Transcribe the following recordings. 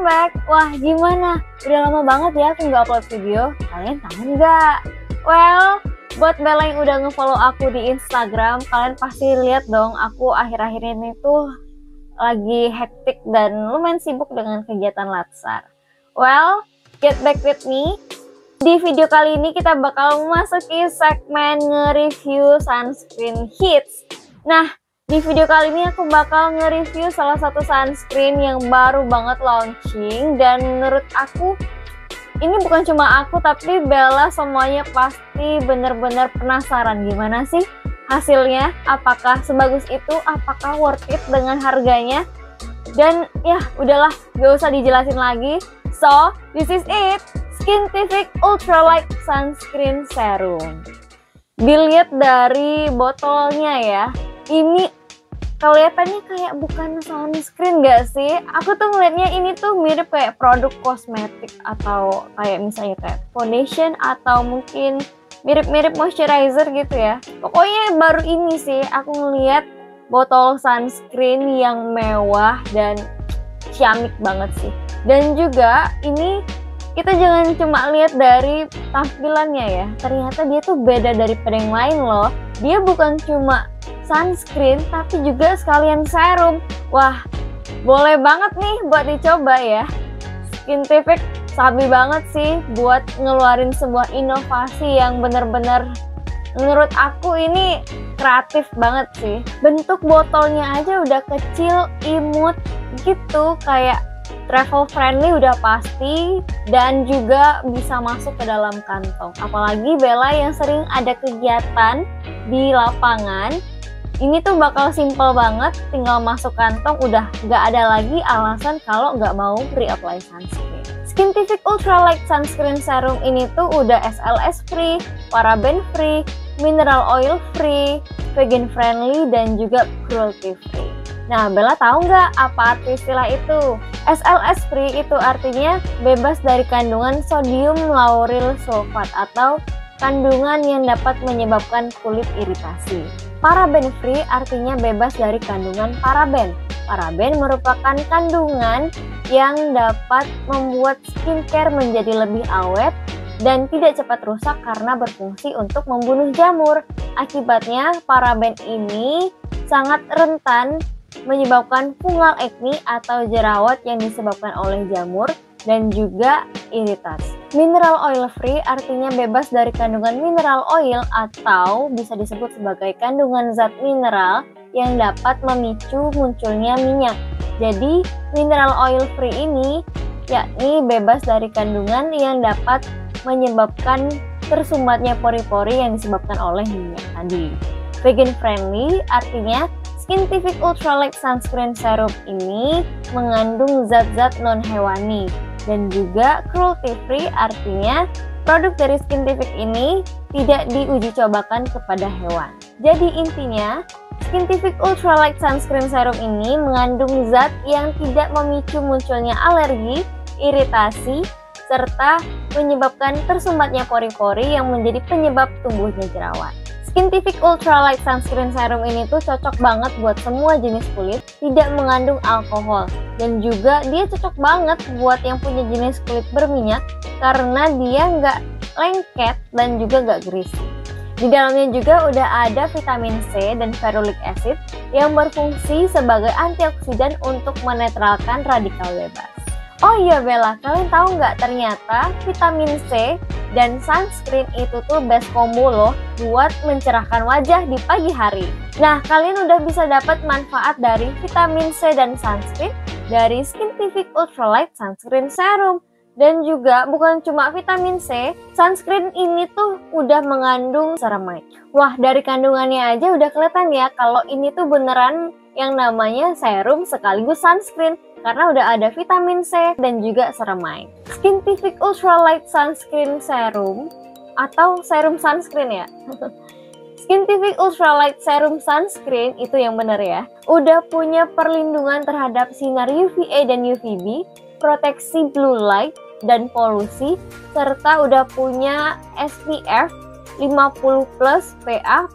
back. Wah, gimana? Udah lama banget ya aku nggak upload video. Kalian kangen nggak? Well, buat Bella yang udah ngefollow aku di Instagram, kalian pasti lihat dong aku akhir-akhir ini tuh lagi hektik dan lumayan sibuk dengan kegiatan latsar. Well, get back with me. Di video kali ini kita bakal memasuki segmen nge-review sunscreen hits. Nah, di video kali ini aku bakal nge-review salah satu sunscreen yang baru banget launching. Dan menurut aku, ini bukan cuma aku tapi Bella semuanya pasti bener-bener penasaran gimana sih hasilnya. Apakah sebagus itu, apakah worth it dengan harganya. Dan ya udahlah, gak usah dijelasin lagi. So, this is it, Skintific Ultralight Sunscreen Serum. Dilihat dari botolnya ya, ini kelihatannya kayak bukan sunscreen gak sih? Aku tuh ngeliatnya ini tuh mirip kayak produk kosmetik atau kayak misalnya kayak foundation atau mungkin mirip-mirip moisturizer gitu ya. Pokoknya baru ini sih aku ngeliat botol sunscreen yang mewah dan ciamik banget sih. Dan juga ini kita jangan cuma lihat dari tampilannya ya, ternyata dia tuh beda daripada yang lain loh. Dia bukan cuma sunscreen tapi juga sekalian serum. Wah, boleh banget nih buat dicoba ya. Skintific sabi banget sih buat ngeluarin sebuah inovasi yang bener-bener menurut aku ini kreatif banget sih. Bentuk botolnya aja udah kecil, imut gitu, kayak travel friendly udah pasti, dan juga bisa masuk ke dalam kantong. Apalagi Bella yang sering ada kegiatan di lapangan, ini tuh bakal simple banget, tinggal masuk kantong udah gak ada lagi alasan kalau gak mau reapply sunscreen. Skintific Ultralight Sunscreen Serum ini tuh udah SLS free, paraben free, mineral oil free, vegan friendly, dan juga cruelty free. Nah, Bella tahu nggak apa arti istilah itu? SLS free itu artinya bebas dari kandungan sodium lauryl sulfat atau kandungan yang dapat menyebabkan kulit iritasi. Paraben free artinya bebas dari kandungan paraben. Paraben merupakan kandungan yang dapat membuat skincare menjadi lebih awet dan tidak cepat rusak karena berfungsi untuk membunuh jamur. Akibatnya, paraben ini sangat rentan menyebabkan fungal acne atau jerawat yang disebabkan oleh jamur dan juga iritasi. Mineral oil free artinya bebas dari kandungan mineral oil atau bisa disebut sebagai kandungan zat mineral yang dapat memicu munculnya minyak. Jadi, mineral oil free ini yakni bebas dari kandungan yang dapat menyebabkan tersumbatnya pori-pori yang disebabkan oleh minyak tadi. Vegan friendly artinya Skintific Ultralight Sunscreen Serum ini mengandung zat-zat non-hewani. Dan juga cruelty free artinya produk dari Skintific ini tidak diuji cobakan kepada hewan. Jadi intinya, Skintific Ultralight Sunscreen Serum ini mengandung zat yang tidak memicu munculnya alergi, iritasi, serta menyebabkan tersumbatnya pori-pori yang menjadi penyebab tumbuhnya jerawat. Skintific Ultralight Sunscreen Serum ini tuh cocok banget buat semua jenis kulit, tidak mengandung alkohol. Dan juga dia cocok banget buat yang punya jenis kulit berminyak karena dia nggak lengket dan juga nggak greasy. Di dalamnya juga udah ada vitamin C dan ferulic acid yang berfungsi sebagai antioksidan untuk menetralkan radikal bebas. Oh iya Bella, kalian tahu nggak ternyata vitamin C dan sunscreen itu tuh best combo loh buat mencerahkan wajah di pagi hari. Nah, kalian udah bisa dapat manfaat dari vitamin C dan sunscreen dari Skintific Ultralight Sunscreen Serum. Dan juga bukan cuma vitamin C, sunscreen ini tuh udah mengandung ceramide. Wah, dari kandungannya aja udah kelihatan ya kalau ini tuh beneran yang namanya serum sekaligus sunscreen. Karena udah ada vitamin C dan juga ceramide. Skintific Ultralight Sunscreen Serum atau serum sunscreen ya. Skintific Ultralight Serum Sunscreen itu yang benar ya. Udah punya perlindungan terhadap sinar UVA dan UVB, proteksi blue light dan polusi, serta udah punya SPF 50+ PA++++.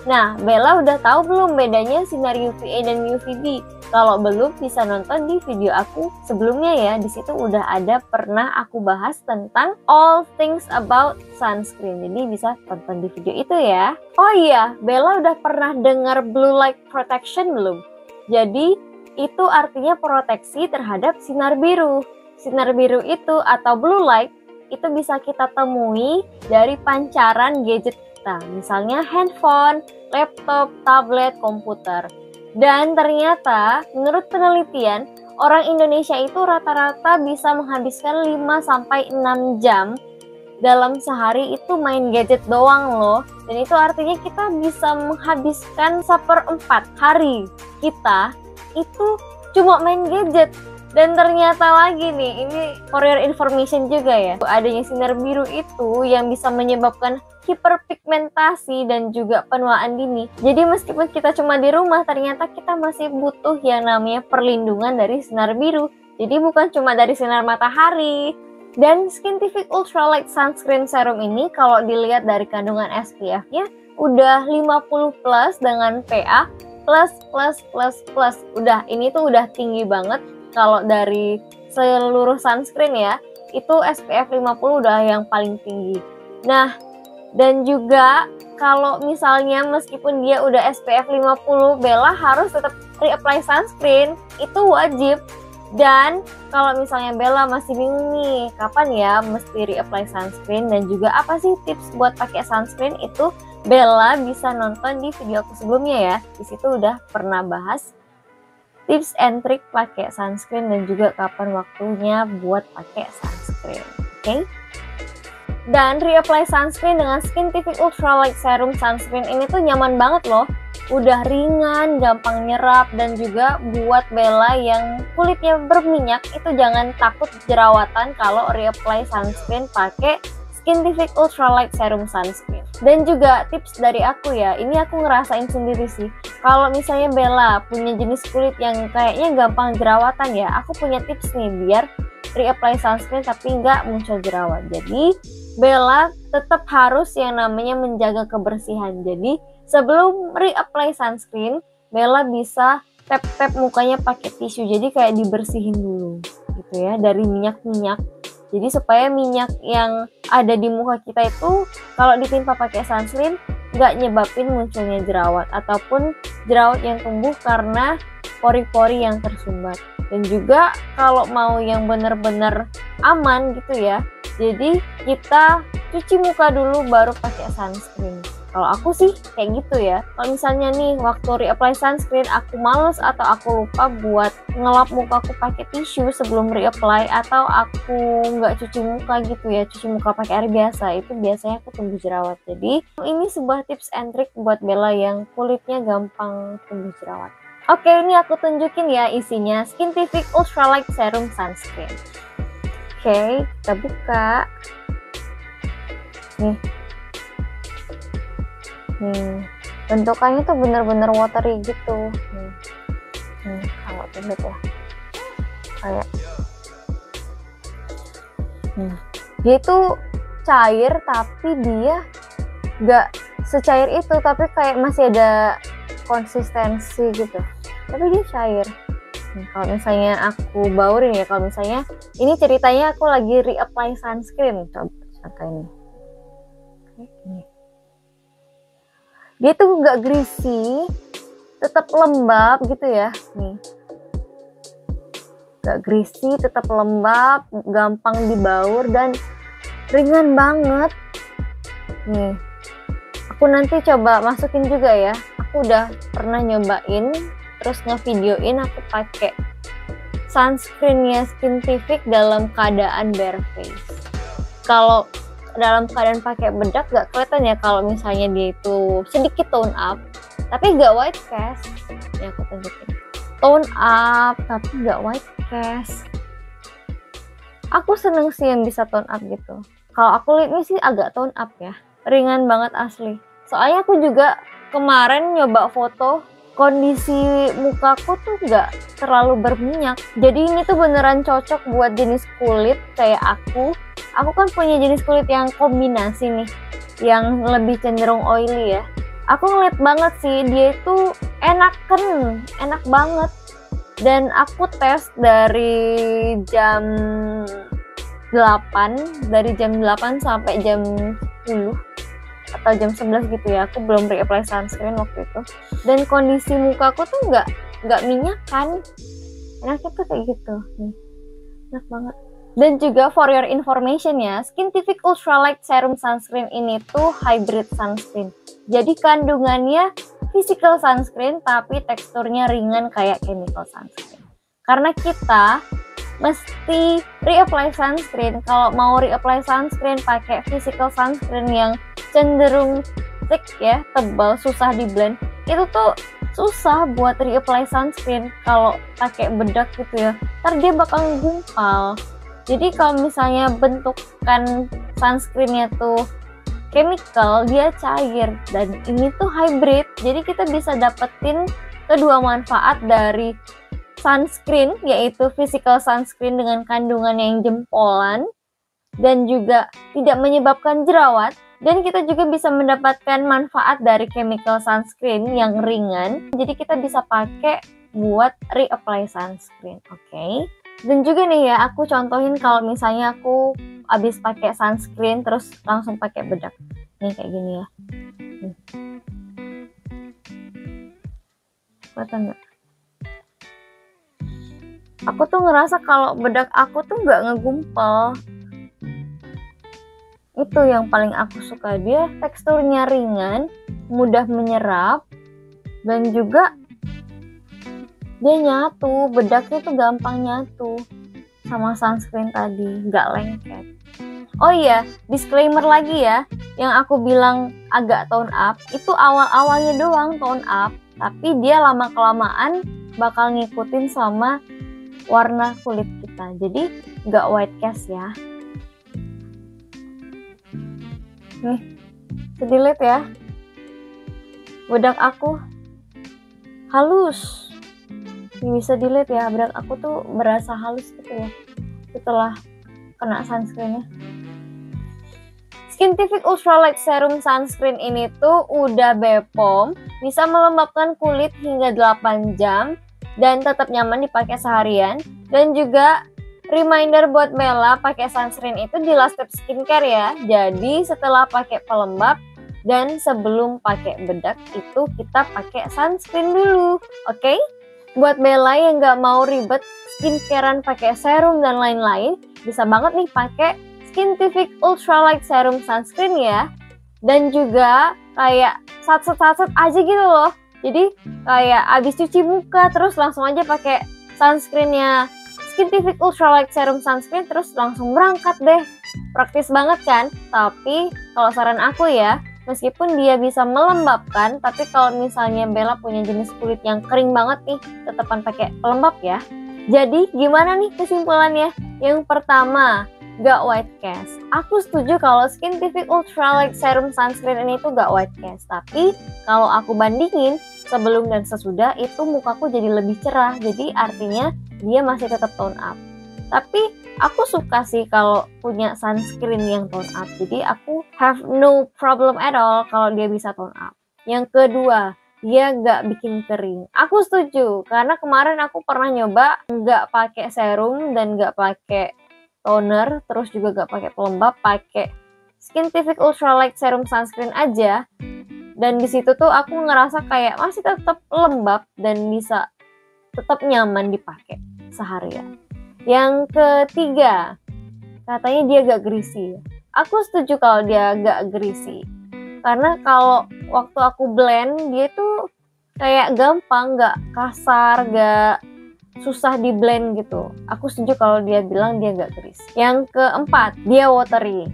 Nah, Bella udah tahu belum bedanya sinar UVA dan UVB? Kalau belum bisa nonton di video aku sebelumnya ya. Di situ udah ada pernah aku bahas tentang all things about sunscreen. Jadi bisa tonton di video itu ya. Oh iya, Bella udah pernah dengar blue light protection belum? Jadi itu artinya proteksi terhadap sinar biru. Sinar biru itu atau blue light itu bisa kita temui dari pancaran gadget kita. Misalnya handphone, laptop, tablet, komputer. Dan ternyata menurut penelitian, orang Indonesia itu rata-rata bisa menghabiskan 5-6 jam dalam sehari itu main gadget doang loh. Dan itu artinya kita bisa menghabiskan 1/4 hari kita itu cuma main gadget. Dan ternyata lagi nih, ini for your information juga ya, adanya sinar biru itu yang bisa menyebabkan hiperpigmentasi dan juga penuaan dini. Jadi meskipun kita cuma di rumah, ternyata kita masih butuh yang namanya perlindungan dari sinar biru. Jadi bukan cuma dari sinar matahari. Dan Skintific Ultralight Sunscreen Serum ini kalau dilihat dari kandungan SPF-nya udah 50+ dengan PA++++. Udah, ini tuh udah tinggi banget. Kalau dari seluruh sunscreen ya, itu SPF 50 udah yang paling tinggi. Nah, dan juga kalau misalnya meskipun dia udah SPF 50, Bella harus tetap reapply sunscreen, itu wajib. Dan kalau misalnya Bella masih bingung nih, kapan ya mesti reapply sunscreen dan juga apa sih tips buat pakai sunscreen, itu Bella bisa nonton di video aku sebelumnya ya. Di situ udah pernah bahas tips and trick pakai sunscreen dan juga kapan waktunya buat pakai sunscreen. Oke? Dan reapply sunscreen dengan Skintific Ultralight Serum Sunscreen ini tuh nyaman banget loh. Udah ringan, gampang nyerap, dan juga buat Bella yang kulitnya berminyak itu jangan takut jerawatan kalau reapply sunscreen pakai Skintific Ultralight Serum Sunscreen. Dan juga tips dari aku ya, ini aku ngerasain sendiri sih. Kalau misalnya Bella punya jenis kulit yang kayaknya gampang jerawatan ya, aku punya tips nih biar reapply sunscreen tapi nggak muncul jerawat. Jadi Bella tetap harus yang namanya menjaga kebersihan. Jadi sebelum reapply sunscreen, Bella bisa tap-tap mukanya pakai tisu. Jadi kayak dibersihin dulu gitu ya dari minyak-minyak. Jadi supaya minyak yang ada di muka kita itu kalau ditimpa pakai sunscreen nggak nyebabin munculnya jerawat ataupun jerawat yang tumbuh karena pori-pori yang tersumbat. Dan juga kalau mau yang benar-benar aman gitu ya, jadi kita cuci muka dulu baru pakai sunscreen. Kalau aku sih kayak gitu ya. Kalau misalnya nih waktu reapply sunscreen aku males atau aku lupa buat ngelap mukaku pakai tisu sebelum reapply, atau aku nggak cuci muka gitu ya, cuci muka pakai air biasa, itu biasanya aku tumbuh jerawat. Jadi ini sebuah tips and trick buat Bella yang kulitnya gampang tumbuh jerawat. Oke, ini aku tunjukin ya isinya Skintific Ultralight Serum Sunscreen. Oke, kita buka. Nih, bentukannya tuh bener-bener watery gitu. Kalau lihat ya, kayak dia itu cair tapi dia nggak secair itu, tapi kayak masih ada konsistensi gitu, tapi dia cair. Kalau misalnya aku baurin ya, kalau misalnya ini ceritanya aku lagi reapply sunscreen, coba contoh ini. Dia tuh nggak greasy, tetap lembab gitu ya. Nih, nggak greasy, tetap lembab, gampang dibaur dan ringan banget. Nih, aku nanti coba masukin juga ya. Aku udah pernah nyobain, terus ngevideoin aku pakai sunscreennya Skintific dalam keadaan bare face. Kalau dalam keadaan pakai bedak gak kelihatan ya kalau misalnya dia itu sedikit tone up tapi gak white cast. Ya aku tunjukin, tone up tapi gak white cast. Aku seneng sih yang bisa tone up gitu. Kalau aku lihat ini sih agak tone up ya, ringan banget asli. Soalnya aku juga kemarin nyoba foto, kondisi mukaku tuh gak terlalu berminyak. Jadi ini tuh beneran cocok buat jenis kulit kayak aku. Aku kan punya jenis kulit yang kombinasi nih, yang lebih cenderung oily ya. Aku ngeliat banget sih, dia itu enak banget. Dan aku tes dari jam 8 sampai jam 10 atau jam 11 gitu ya. Aku belum reapply sunscreen waktu itu. Dan kondisi mukaku tuh nggak minyakan. Enaknya tuh kayak gitu. Nih. Enak banget. Dan juga for your information ya, Skintific Ultralight Serum Sunscreen ini tuh hybrid sunscreen. Jadi kandungannya physical sunscreen tapi teksturnya ringan kayak chemical sunscreen. Karena kita mesti reapply sunscreen. Kalau mau reapply sunscreen pakai physical sunscreen yang cenderung thick ya, tebal, susah di blend. Itu tuh susah buat reapply sunscreen kalau pakai bedak gitu ya. Ntar dia bakal gumpal. Jadi kalau misalnya bentukan sunscreennya tuh chemical, dia cair, dan ini tuh hybrid. Jadi kita bisa dapetin kedua manfaat dari sunscreen, yaitu physical sunscreen dengan kandungan yang jempolan dan juga tidak menyebabkan jerawat. Dan kita juga bisa mendapatkan manfaat dari chemical sunscreen yang ringan. Jadi kita bisa pakai buat reapply sunscreen, oke? Dan juga nih ya, aku contohin kalau misalnya aku habis pakai sunscreen terus langsung pakai bedak. Nih kayak gini ya. Nih. Kelihatan nggak? Aku tuh ngerasa kalau bedak aku tuh nggak ngegumpal. Itu yang paling aku suka. Dia teksturnya ringan, mudah menyerap, dan juga dia nyatu, bedaknya tuh gampang nyatu sama sunscreen tadi, nggak lengket. Oh iya, disclaimer lagi ya, yang aku bilang agak tone up, itu awal-awalnya doang tone up, tapi dia lama-kelamaan bakal ngikutin sama warna kulit kita, jadi nggak white cast ya. Nih, sedikit ya, bedak aku halus. Bisa dilihat ya, bedak aku tuh berasa halus gitu ya setelah kena sunscreennya. Skintific Ultralight Serum Sunscreen ini tuh udah BPOM, bisa melembabkan kulit hingga 8 jam dan tetap nyaman dipakai seharian. Dan juga reminder buat Bella, pakai sunscreen itu di last step skincare ya. Jadi setelah pakai pelembab dan sebelum pakai bedak itu kita pakai sunscreen dulu, oke? Buat Bella yang nggak mau ribet skincarean pakai serum dan lain-lain, bisa banget nih pakai Skintific Ultralight Serum Sunscreen ya. Dan juga kayak satset-satset aja gitu loh. Jadi kayak abis cuci muka terus langsung aja pakai sunscreennya Skintific Ultralight Serum Sunscreen terus langsung berangkat deh. Praktis banget kan? Tapi kalau saran aku ya, meskipun dia bisa melembabkan, tapi kalau misalnya Bella punya jenis kulit yang kering banget nih, tetepan pakai pelembab ya. Jadi gimana nih kesimpulannya? Yang pertama, gak white cast. Aku setuju kalau Skintific Ultralight Serum Sunscreen ini tuh gak white cast. Tapi kalau aku bandingin sebelum dan sesudah, itu mukaku jadi lebih cerah. Jadi artinya dia masih tetap tone up. Tapi aku suka sih kalau punya sunscreen yang tone up. Jadi aku have no problem at all kalau dia bisa tone up. Yang kedua, dia gak bikin kering. Aku setuju, karena kemarin aku pernah nyoba gak pakai serum dan gak pakai toner, terus juga gak pakai pelembab, pakai Skintific Ultralight Serum Sunscreen aja. Dan di situ tuh aku ngerasa kayak masih tetap lembab dan bisa tetap nyaman dipakai seharian. Yang ketiga, katanya dia gak greasy. Aku setuju kalau dia gak greasy. Karena kalau waktu aku blend, dia tuh kayak gampang, gak kasar, gak susah di blend gitu. Aku setuju kalau dia bilang dia gak greasy. Yang keempat, dia watery.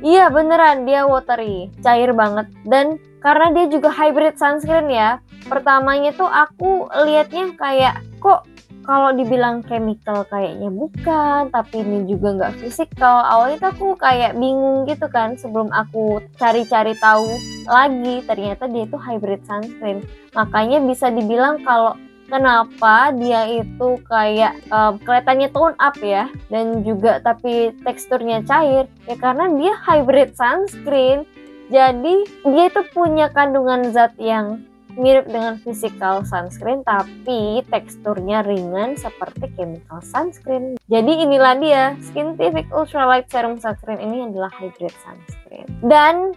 Iya beneran, dia watery, cair banget. Dan karena dia juga hybrid sunscreen ya, pertamanya tuh aku liatnya kayak, kok kalau dibilang chemical kayaknya bukan, tapi ini juga nggak physical. Awalnya tuh aku kayak bingung gitu kan, sebelum aku cari-cari tahu lagi, ternyata dia itu hybrid sunscreen. Makanya bisa dibilang kalau kenapa dia itu kayak kelihatannya tone up ya, dan juga tapi teksturnya cair, ya karena dia hybrid sunscreen. Jadi dia itu punya kandungan zat yang mirip dengan physical sunscreen tapi teksturnya ringan seperti chemical sunscreen. Jadi inilah dia, Skintific Ultralight Serum Sunscreen ini adalah hydrate sunscreen. Dan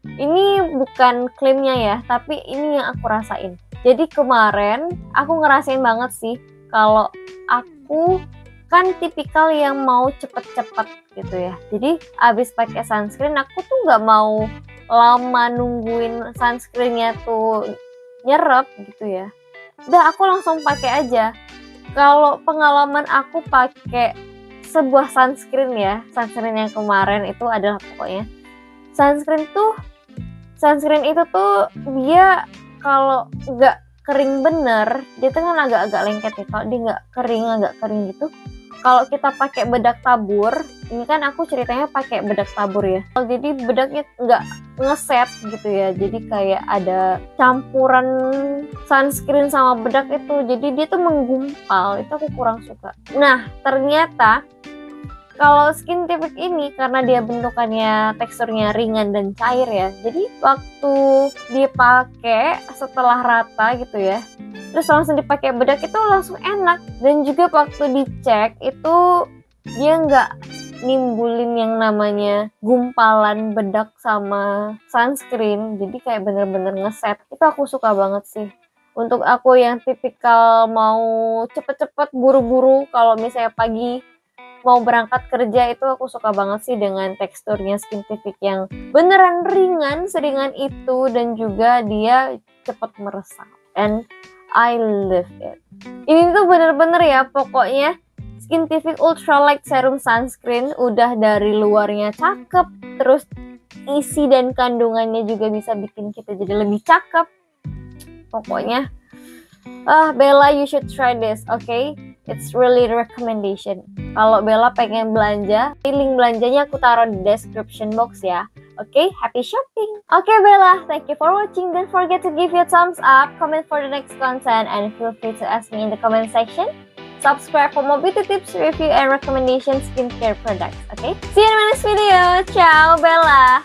ini bukan klaimnya ya, tapi ini yang aku rasain. Jadi kemarin aku ngerasain banget sih kalau aku kan tipikal yang mau cepet-cepet gitu ya. Jadi abis pakai sunscreen aku tuh nggak mau lama nungguin sunscreennya tuh nyerap gitu ya. Udah aku langsung pakai aja. Kalau pengalaman aku pakai sebuah sunscreen ya, sunscreen yang kemarin itu adalah pokoknya sunscreen itu tuh dia kalau nggak kering bener, dia tuh kan agak-agak lengket ya. Kalau dia nggak kering, agak kering gitu, kalau kita pakai bedak tabur, ini kan aku ceritanya pakai bedak tabur ya. Jadi bedaknya nggak ngeset gitu ya. Jadi kayak ada campuran sunscreen sama bedak itu. Jadi dia tuh menggumpal. Itu aku kurang suka. Nah, ternyata kalau Skintific ini karena dia bentukannya teksturnya ringan dan cair ya. Jadi waktu dipakai setelah rata gitu ya, terus langsung dipakai bedak itu langsung enak. Dan juga waktu dicek itu dia nggak nimbulin yang namanya gumpalan bedak sama sunscreen. Jadi kayak bener-bener ngeset. Itu aku suka banget sih. Untuk aku yang tipikal mau cepet-cepet buru-buru kalau misalnya pagi mau berangkat kerja, itu aku suka banget sih dengan teksturnya Skintific yang beneran ringan, seringan itu, dan juga dia cepat meresap. And I love it. Ini tuh bener-bener ya, pokoknya Skintific Ultralight Serum Sunscreen udah dari luarnya cakep, terus isi dan kandungannya juga bisa bikin kita jadi lebih cakep. Pokoknya, Bella, you should try this, okay? It's really recommendation. Kalau Bella pengen belanja, link belanjanya aku taruh di description box ya. Okay, happy shopping. Okay, Bella, thank you for watching. Don't forget to give your thumbs up, comment for the next content, and feel free to ask me in the comment section. Subscribe for more beauty tips, review, and recommendation skincare products. Okay, see you in my next video. Ciao, Bella.